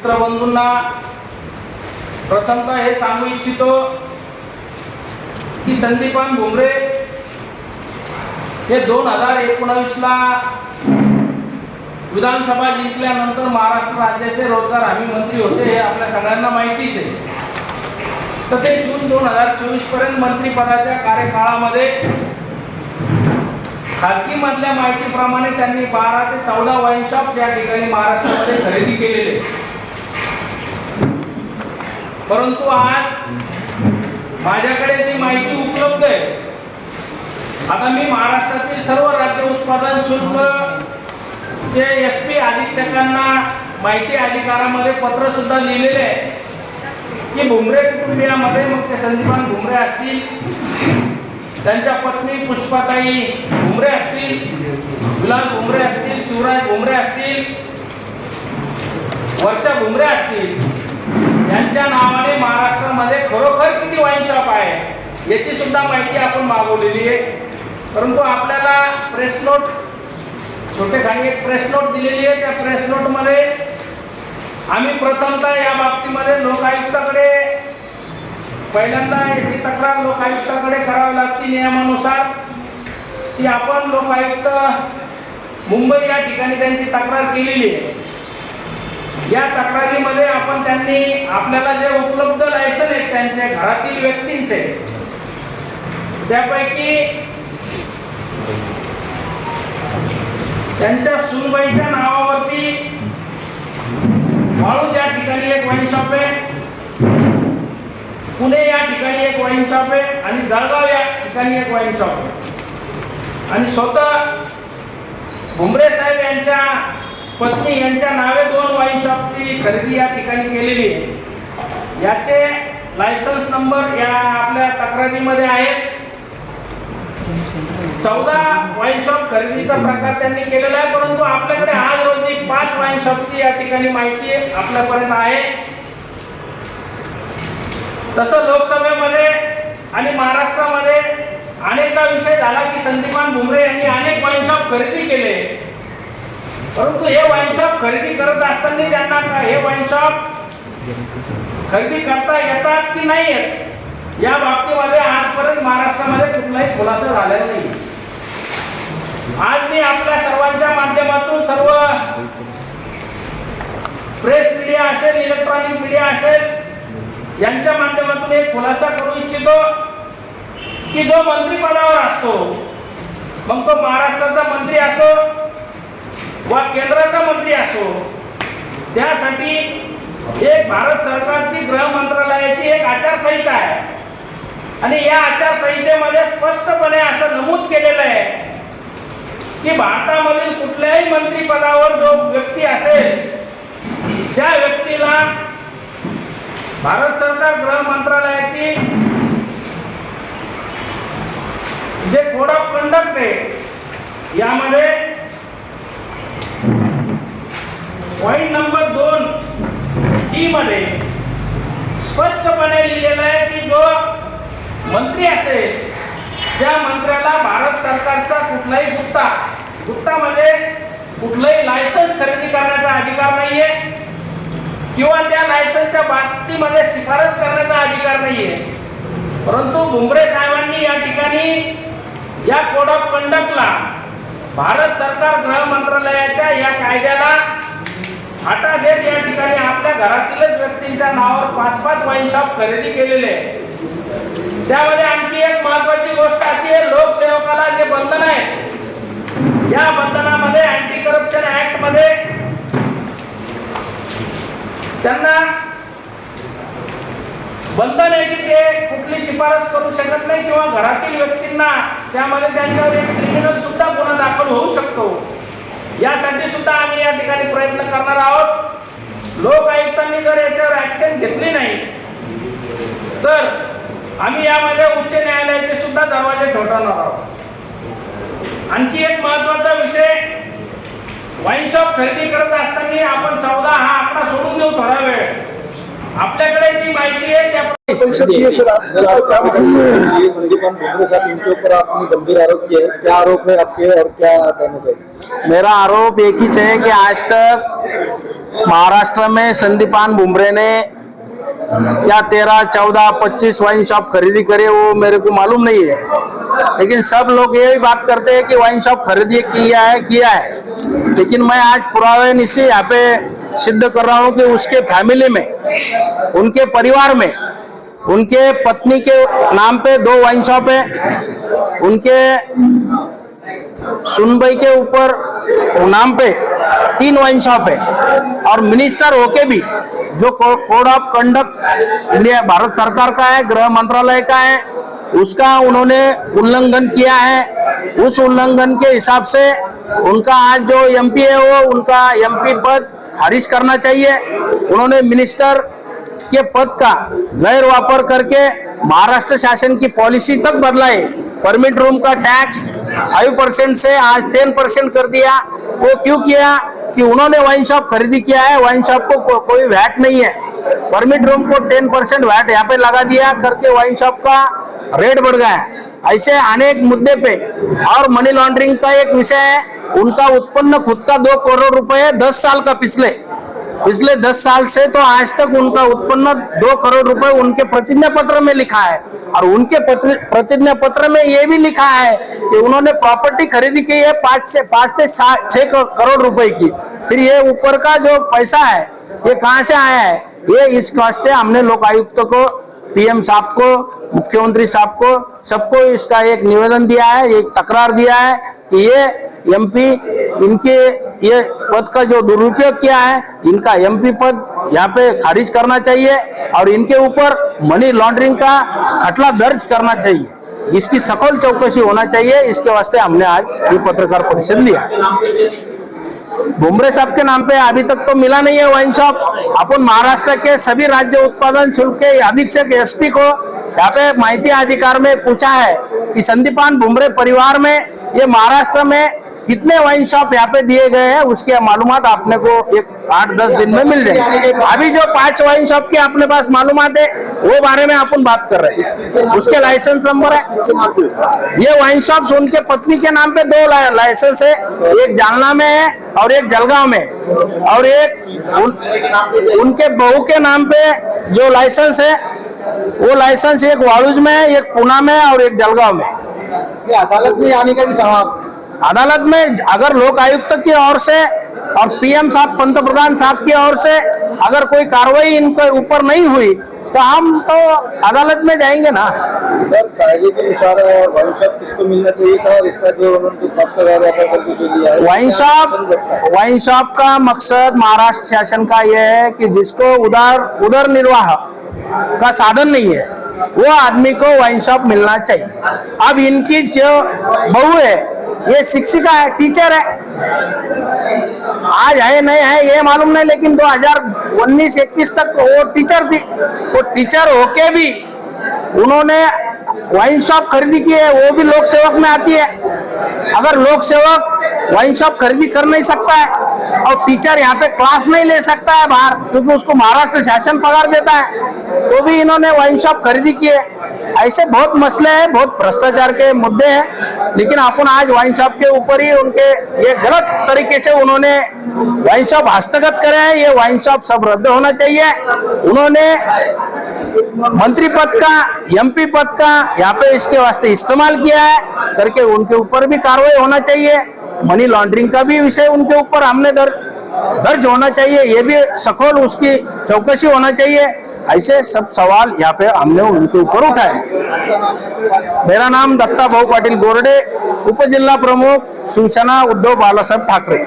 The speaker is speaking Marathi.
मित्रबंधूंना प्रथमतः हे सांगू इच्छितो की संदीपान भुमरे हे 2019ला विधानसभा जिंकल्यानंतर महाराष्ट्र राज्याचे रोजगार हमी मंत्री होते, हे आपल्या सगळ्यांना माहितीच आहे। तर ते जून 2024 पर्यंत मंत्रिपदाच्या कार्यकाळामध्ये खाजगी मधल्या माहितीप्रमाणे त्यांनी 12 ते 14 वाईन शॉप्स या ठिकाणी महाराष्ट्रामध्ये खरेदी केलेले। परंतु आज माझ्याकडे जी माहिती उपलब्ध आहे, आता मी महाराष्ट्रातील सर्व राज्य उत्पादन शुल्क जे एसपी अधीक्षकांना माहिती अधिकारामध्ये पत्र सुद्धा लिहिलेले आहे की भुमरे कुटुंबियामध्ये, मग ते संदीपान भुमरे असतील, त्यांच्या पत्नी पुष्पाताई भुमरे असतील, गुलाल भुमरे असतील, शिवराज भुमरे असतील, वर्षा भुमरे असतील, यांच्या नावाने महाराष्ट्रामध्ये खरोखर किती वाईन शॉप आहे याची सुद्धा माहिती आपण मागवलेली आहे। परंतु आपल्याला प्रेस नोट, छोटेखानी एक प्रेस नोट दिलेली आहे। त्या प्रेस नोट मध्ये आम्ही प्रथमतः या बाबतीमध्ये लोकायुक्ताकडे पहिल्यांदा याची तक्रार लोकायुक्ताकडे करावी लागते नियमानुसार, की आपण लोकायुक्त मुंबई या ठिकाणी त्यांची तक्रार केलेली आहे। या तक्रारीमध्ये आपण त्यांनी आपल्याला जे उपलब्ध लायसन आहेत त्यांच्या घरातील व्यक्तींचे, त्यापैकी त्यांच्या सुनबाईच्या नावावरती वाळूज या ठिकाणी एक वाईन शॉप आहे, पुणे या ठिकाणी एक वाईन शॉप आहे आणि जळगाव या ठिकाणी एक वाईन शॉप आहे। आणि स्वतः भुमरे साहेब यांच्या पत्नी यांच्या नावे 2 वाईन शॉपची खरेदी या ठिकाणी केलेली आहे। याचे लायसन्स नंबर या आपल्या तक्रारीमध्ये आहेत। 14 वाईन शॉप खरेदीचा प्रकार त्यांनी केलेला आहे, परंतु आपल्याकडे आज रोजी 5 वाईन शॉपची या ठिकाणी माहिती आपल्यापर्यंत आहे। तसं लोकसभेमध्ये आणि महाराष्ट्रामध्ये अनेकदा विषय झाला की संदीपान भुमरे यांनी अनेक वाईन शॉप खरेदी केले, परंतु हे वाईन शॉप खरेदी करत असताना त्यांना हे वाईन शॉप खरेदी करता येतात की नाही येत या बाबतीमध्ये आजपर्यंत महाराष्ट्रामध्ये कुठलाही खुलासा झालेला नाही। आज मी आपल्या सर्वांच्या माध्यमातून सर्व प्रेस मीडिया असेल, इलेक्ट्रॉनिक मीडिया असेल, यांच्या माध्यमातून एक खुलासा करू इच्छितो की जो मंत्रिपदावर असतो, मग तो महाराष्ट्राचा मंत्री असो वा केंद्राचा मंत्री असो, त्यासाठी एक भारत सरकारची गृह मंत्रालयाची एक आचारसंहिता आहे आणि या आचारसंहितेमध्ये स्पष्टपणे असं नमूद केलेलं आहे की भारतामधील कुठल्याही मंत्रिपदावर जो व्यक्ती असेल त्या व्यक्तीला भारत सरकार गृह मंत्रालयाची जे कोड ऑफ कंडक्ट आहे यामध्ये पॉइंट नंबर 2 मध्ये स्पष्टपणे लिहिलेलं आहे की जो मंत्री असेल त्या मंत्र्याला भारत सरकारचा कुठलाही गुत्तामध्ये कुठलाही लायसन्स खरेदी करण्याचा अधिकार नाहीये किंवा त्या लायसन्सच्या बाबतीमध्ये शिफारस करण्याचा अधिकार नाहीये। परंतु भुमरे साहेबांनी या ठिकाणी या कोड ऑफ कंडक्टला, भारत सरकार गृह मंत्रालयाच्या या कायद्याला हाता देत या ठिकाणी आपल्या घरातीलच व्यक्तींच्या नावावर 5-5 वाईन शॉप खरेदी केलेले आहे। त्यामध्ये आणखी एक महत्त्वाची गोष्ट अशी आहे, लोकसेवकाला जे बंधन आहे या बंधनामध्ये अँटी करप्शन ऍक्ट मध्ये त्यांना बंधन आहे की ते कुठली शिफारस करू शकत नाही किंवा घरातील व्यक्तींना त्यामध्ये त्यांच्यावर एक क्रिमिनल सुद्धा गुन्हा दाखल होऊ शकतो। यासाठी सुद्धा आम्ही या ठिकाणी प्रयत्न करणार आहोत। लोकायुक्तांनी जर याच्यावर ऍक्शन घेतली नाही तर आम्ही यामध्ये उच्च न्यायालयाचे सुद्धा दरवाजे ठोठावणार आहोत। आणखी एक महत्त्वाचा विषय, वाईन शॉप खरेदी करत असताना आपण 14 हा आकडा सोडून देऊ थोडा वेळ। आपल्याकडे जी माहिती आहे त्या परिषद की है सर, आप क्या बताएंगे? ये संदीपान भुमरे साहब, इनके ऊपर आपने गंभीर आरोप किए हैं, क्या आरोप है आपके और क्या कहना चाहिए? मेरा आरोप एक ही है कि आज तक महाराष्ट्र में संदीपान भुमरे ने क्या 13, 14, 25 वाइन शॉप खरीदी करे वो मेरे को मालूम नहीं है, लेकिन सब लोग यही बात करते हैं कि वाइन शॉप खरीदी किया है। लेकिन मैं आज पुरावे से यहाँ पे सिद्ध कर रहा हूँ कि उसके फैमिली में, उनके परिवार में, उनके पत्नी के नाम पे 2 वाइन शॉप है, उनके सुनबई के ऊपर नाम पे 3 वाइन शॉप है, और मिनिस्टर होके भी जो code of conduct India Bharat सरकार का है, गृह मंत्रालय का है, उसका उन्होंने उल्लंघन किया है। उस उल्लंघन के हिसाब से उनका आज जो एमपी है वो उनका एमपी पद खारिज करना चाहिए। उन्होंने मिनिस्टर के पद का गैर वापर करके महाराष्ट्र शासन की पॉलिसी तक बदलाए। परमिट रूम का टैक्स 5% से आज 10% कर दिया। वो क्यों किया कि उन्होंने वाइन शॉप खरीदी किया है, वाइन शॉप को कोई वैट नहीं है, परमिट रूम को 10% वैट यहाँ पे लगा दिया करके वाइन शॉप का रेट बढ़ गया है। ऐसे अनेक मुद्दे पे, और मनी लॉन्ड्रिंग का एक विषय है, उनका उत्पन्न खुद का 2 करोड़ रुपए 10 साल का पिछले 10 साल से तो आज तक उनका उत्पन्न 2 करोड़ रुपए उनके प्रतिज्ञा पत्र में लिखा है, और उनके प्रतिज्ञा पत्र में ये भी लिखा है कि उन्होंने प्रॉपर्टी खरीदी की है 5 से 6 करोड़ रुपए की। फिर ये ऊपर का जो पैसा है ये कहाँ से आया है? ये इस वास्ते हमने लोक आयुक्त को, पीएम साहब को, मुख्यमंत्री साहब को, सबको इसका एक निवेदन दिया है, एक तकरार दिया है कि ये एमपी इनके ये पद का जो दुरुपयोग किया है, इनका एमपी पद यहाँ पे खारिज करना चाहिए और इनके ऊपर मनी लॉन्ड्रिंग का खटला दर्ज करना चाहिए। इसकी सखोल चौकसी होना चाहिए। इसके वास्ते हमने आज ये पत्रकार परिषद लिया। भुमरे साहब के नाम पे अभी तक तो मिला नहीं है वाइन शॉप। अपन महाराष्ट्र के सभी राज्य उत्पादन शुल्क के अधीक्षक एसपी को यहाँ पे माहिती अधिकार में पूछा है कि संदीपान भुमरे परिवार में ये महाराष्ट्र में कितने वाइन शॉप यहाँ पे दिए गए हैं, उसके मालूमात आपने को एक 8-10 दिन में मिल जाएगी। अभी जो 5 वाइन शॉप की अपने पास मालूमात है वो बारे में अपन बात कर रहे हैं, उसके लाइसेंस नंबर है। ये वाइन शॉप्स उनके पत्नी के नाम पे 2 लाइसेंस है, एक जालना में है और एक जलगांव में, और एक उनके बहू के नाम पे जो लाइसेंस है वो लाइसेंस एक वालूज में है, एक पुणे में और एक जलगांव में। अदालत में आने का भी कहा। अदालत में अगर लोक आयुक्त की ओर से और पीएम साहब, पंतप्रधान साहब की ओर से अगर कोई कार्रवाई इनके ऊपर नहीं हुई तो हम तो अदालत में जाएंगे ना। सर, कायदे के अनुसार वाइन शॉप किसको मिलना चाहिए था, और इसका जो उन्होंने 7,000 करके जो दिया है, वाइन शॉप का मकसद महाराष्ट्र शासन का यह है कि जिसको उदर निर्वाह का साधन नहीं है वो आदमी को वाइन शॉप मिलना चाहिए। अब इनकी जो बहू है ये शिक्षिका है, टीचर है, आज है नहीं है ये मालूम नहीं, लेकिन 2019-21 तक वो टीचर थी। वो टीचर होके भी उन्होंने वाइन शॉप खरीदी की है, वो भी लोक सेवक में आती है। अगर लोक सेवक वाइन शॉप खरीदी कर नहीं सकता है और टीचर यहाँ पे क्लास नहीं ले सकता है बाहर, क्योंकि उसको महाराष्ट्र शासन पगार देता है, तो भी इन्होंने वाइन शॉप खरीदी की है। ऐसे बहुत मसले हैं, बहुत भ्रष्टाचार के मुद्दे हैं, लेकिन अपन आज वाइन शॉप के ऊपर ही उनके ये गलत तरीके से उन्होंने वाइन शॉप हस्तगत करे हैं। ये वाइन शॉप सब रद्द होना चाहिए। उन्होंने मंत्री पद का, एमपी पद का यहाँ पे इसके वास्ते इस्तेमाल किया है करके उनके ऊपर भी कार्रवाई होना चाहिए। मनी लॉन्ड्रिंग का भी विषय उनके ऊपर हमने दर्ज होना चाहिए, ये भी सखोल उसकी चौकसी होना चाहिए। ऐसे सब सवाल यहाँ पे हमने उनके ऊपर उठाए। मेरा नाम दत्ता भाऊ पाटील गोरडे, उप जिल्हा प्रमुख, शिवसेना उद्धव बाळासाहेब ठाकरे।